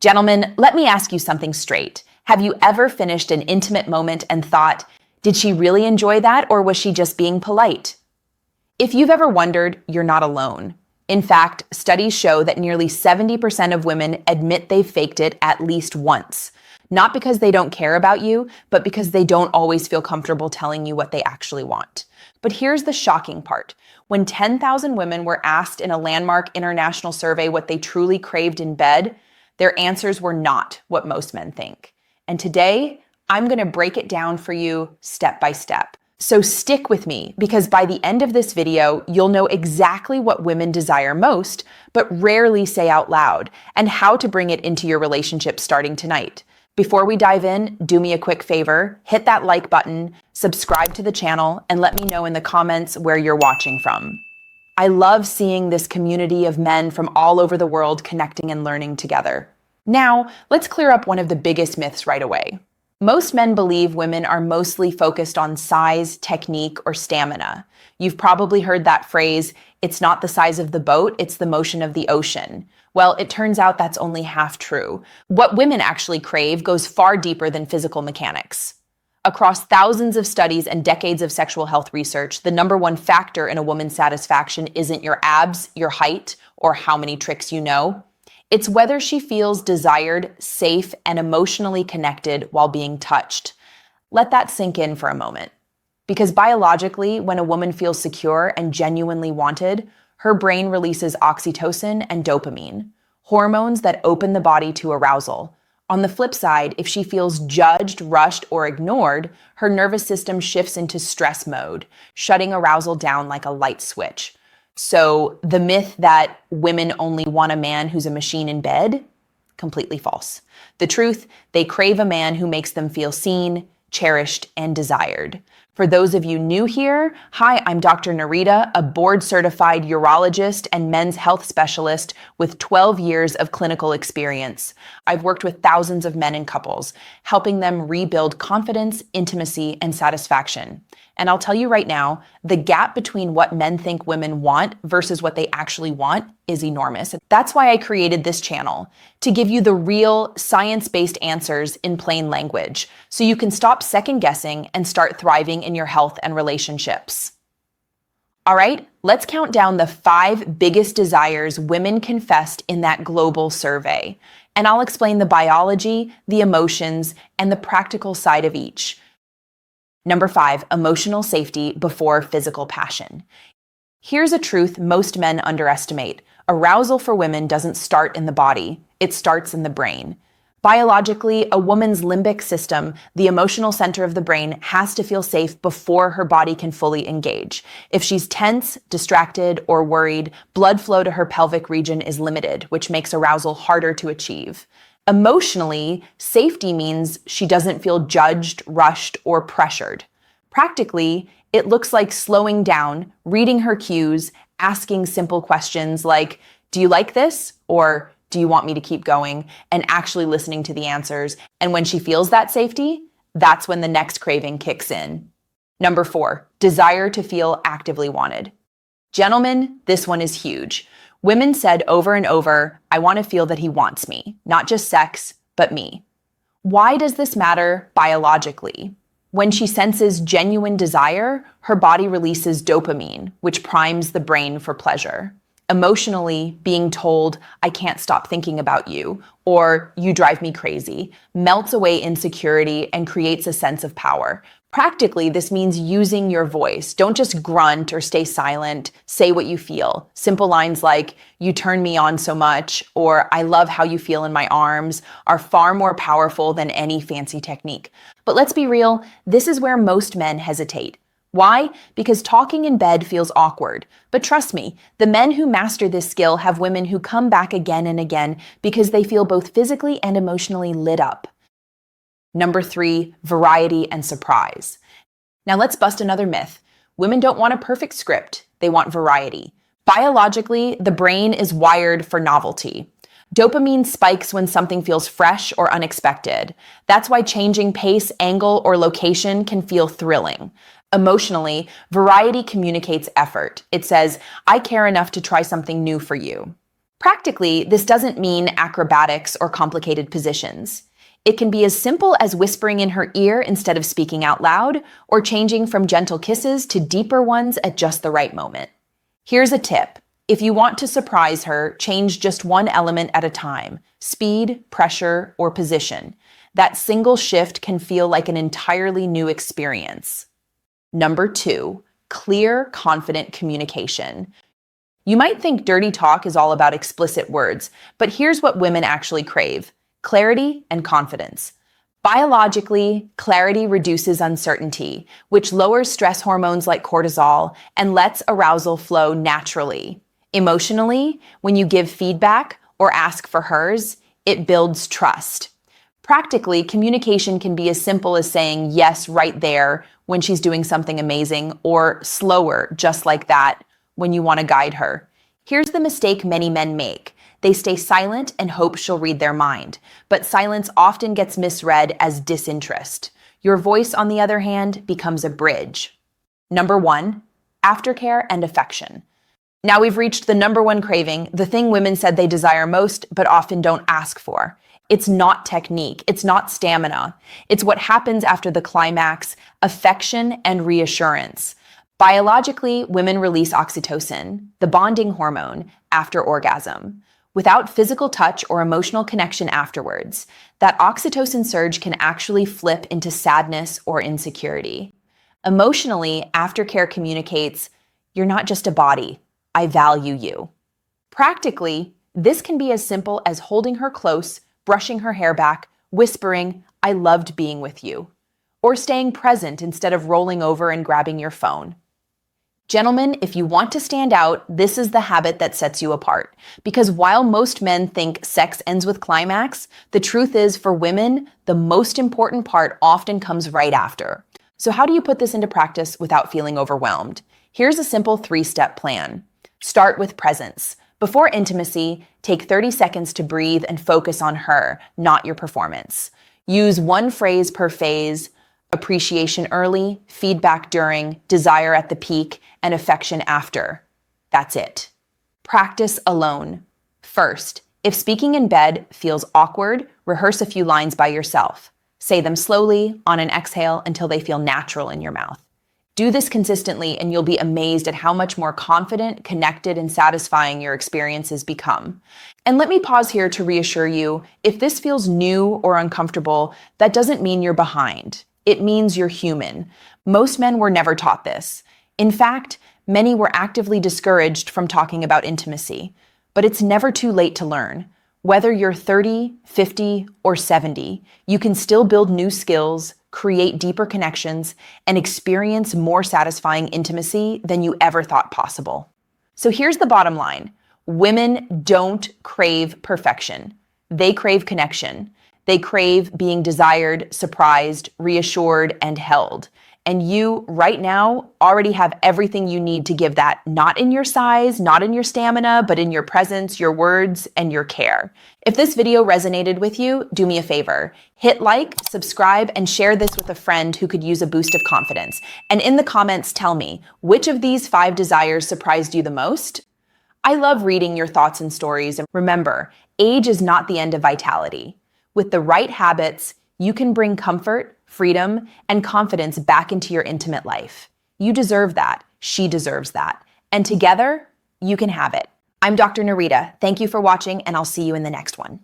Gentlemen, let me ask you something straight. Have you ever finished an intimate moment and thought, did she really enjoy that, or was she just being polite? If you've ever wondered, you're not alone. In fact, studies show that nearly 70% of women admit they've faked it at least once. Not because they don't care about you, but because they don't always feel comfortable telling you what they actually want. But here's the shocking part. When 10,000 women were asked in a landmark international survey what they truly craved in bed, their answers were not what most men think. And today, I'm going to break it down for you step by step. So stick with me, because by the end of this video, you'll know exactly what women desire most, but rarely say out loud, and how to bring it into your relationship starting tonight. Before we dive in, do me a quick favor, hit that like button, subscribe to the channel, and let me know in the comments where you're watching from. I love seeing this community of men from all over the world connecting and learning together. Now, let's clear up one of the biggest myths right away. Most men believe women are mostly focused on size, technique, or stamina. You've probably heard that phrase, it's not the size of the boat, it's the motion of the ocean. Well, it turns out that's only half true. What women actually crave goes far deeper than physical mechanics. Across thousands of studies and decades of sexual health research, the number one factor in a woman's satisfaction isn't your abs, your height, or how many tricks you know. It's whether she feels desired, safe, and emotionally connected while being touched. Let that sink in for a moment. Because biologically, when a woman feels secure and genuinely wanted, her brain releases oxytocin and dopamine, hormones that open the body to arousal. On the flip side, if she feels judged, rushed, or ignored, her nervous system shifts into stress mode, shutting arousal down like a light switch. So the myth that women only want a man who's a machine in bed? Completely false. The truth, they crave a man who makes them feel seen, cherished, and desired. For those of you new here, hi, I'm Dr. Nerita, a board-certified urologist and men's health specialist with 12 years of clinical experience. I've worked with thousands of men and couples, helping them rebuild confidence, intimacy, and satisfaction. And I'll tell you right now, the gap between what men think women want versus what they actually want is enormous. That's why I created this channel, to give you the real science-based answers in plain language, so you can stop second-guessing and start thriving in your health and relationships. All right, let's count down the 5 biggest desires women confessed in that global survey. And I'll explain the biology, the emotions, and the practical side of each. Number 5, emotional safety before physical passion. Here's a truth most men underestimate. Arousal for women doesn't start in the body, it starts in the brain. Biologically, a woman's limbic system, the emotional center of the brain, has to feel safe before her body can fully engage. If she's tense, distracted, or worried, blood flow to her pelvic region is limited, which makes arousal harder to achieve. Emotionally, safety means she doesn't feel judged, rushed, or pressured. Practically, it looks like slowing down, reading her cues, asking simple questions like, do you like this? Or do you want me to keep going? And actually listening to the answers. And when she feels that safety, that's when the next craving kicks in. Number 4, desire to feel actively wanted. Gentlemen, this one is huge. Women said over and over, I want to feel that he wants me, not just sex, but me. Why does this matter biologically? When she senses genuine desire, her body releases dopamine, which primes the brain for pleasure. Emotionally, being told, I can't stop thinking about you, or you drive me crazy, melts away insecurity and creates a sense of power. Practically, this means using your voice. Don't just grunt or stay silent. Say what you feel. Simple lines like, you turn me on so much, or I love how you feel in my arms, are far more powerful than any fancy technique. But let's be real, this is where most men hesitate. Why? Because talking in bed feels awkward. But trust me, the men who master this skill have women who come back again and again because they feel both physically and emotionally lit up. Number 3, variety and surprise. Now let's bust another myth. Women don't want a perfect script, they want variety. Biologically, the brain is wired for novelty. Dopamine spikes when something feels fresh or unexpected. That's why changing pace, angle, or location can feel thrilling. Emotionally, variety communicates effort. It says, I care enough to try something new for you. Practically, this doesn't mean acrobatics or complicated positions. It can be as simple as whispering in her ear instead of speaking out loud, or changing from gentle kisses to deeper ones at just the right moment. Here's a tip. If you want to surprise her, change just one element at a time: speed, pressure, or position. That single shift can feel like an entirely new experience. Number 2, clear, confident communication. You might think dirty talk is all about explicit words, but here's what women actually crave: clarity and confidence. Biologically, clarity reduces uncertainty, which lowers stress hormones like cortisol and lets arousal flow naturally. Emotionally, when you give feedback or ask for hers, it builds trust. Practically, communication can be as simple as saying yes right there when she's doing something amazing, or slower, just like that, when you want to guide her. Here's the mistake many men make. They stay silent and hope she'll read their mind, but silence often gets misread as disinterest. Your voice, on the other hand, becomes a bridge. Number 1, aftercare and affection. Now we've reached the number 1 craving, the thing women said they desire most, but often don't ask for. It's not technique, it's not stamina. It's what happens after the climax: affection and reassurance. Biologically, women release oxytocin, the bonding hormone, after orgasm. Without physical touch or emotional connection afterwards, that oxytocin surge can actually flip into sadness or insecurity. Emotionally, aftercare communicates, "You're not just a body, I value you." Practically, this can be as simple as holding her close, brushing her hair back, whispering, "I loved being with you," or staying present instead of rolling over and grabbing your phone. Gentlemen, if you want to stand out, this is the habit that sets you apart. Because while most men think sex ends with climax, the truth is, for women, the most important part often comes right after. So how do you put this into practice without feeling overwhelmed? Here's a simple 3-step plan. Start with presence. Before intimacy, take 30 seconds to breathe and focus on her, not your performance. Use one phrase per phase: appreciation early, feedback during, desire at the peak, and affection after. That's it. Practice alone. First, if speaking in bed feels awkward, rehearse a few lines by yourself. Say them slowly, on an exhale, until they feel natural in your mouth. Do this consistently, and you'll be amazed at how much more confident, connected, and satisfying your experiences become. And let me pause here to reassure you, if this feels new or uncomfortable, that doesn't mean you're behind. It means you're human. Most men were never taught this. In fact, many were actively discouraged from talking about intimacy. But it's never too late to learn. Whether you're 30, 50, or 70, you can still build new skills, create deeper connections, and experience more satisfying intimacy than you ever thought possible. So here's the bottom line. Women don't crave perfection. They crave connection. They crave being desired, surprised, reassured, and held. And you, right now, already have everything you need to give that, not in your size, not in your stamina, but in your presence, your words, and your care. If this video resonated with you, do me a favor. Hit like, subscribe, and share this with a friend who could use a boost of confidence. And in the comments, tell me, which of these 5 desires surprised you the most? I love reading your thoughts and stories. And remember, age is not the end of vitality. With the right habits, you can bring comfort, freedom, and confidence back into your intimate life. You deserve that. She deserves that. And together, you can have it. I'm Dr. Nerita. Thank you for watching, and I'll see you in the next one.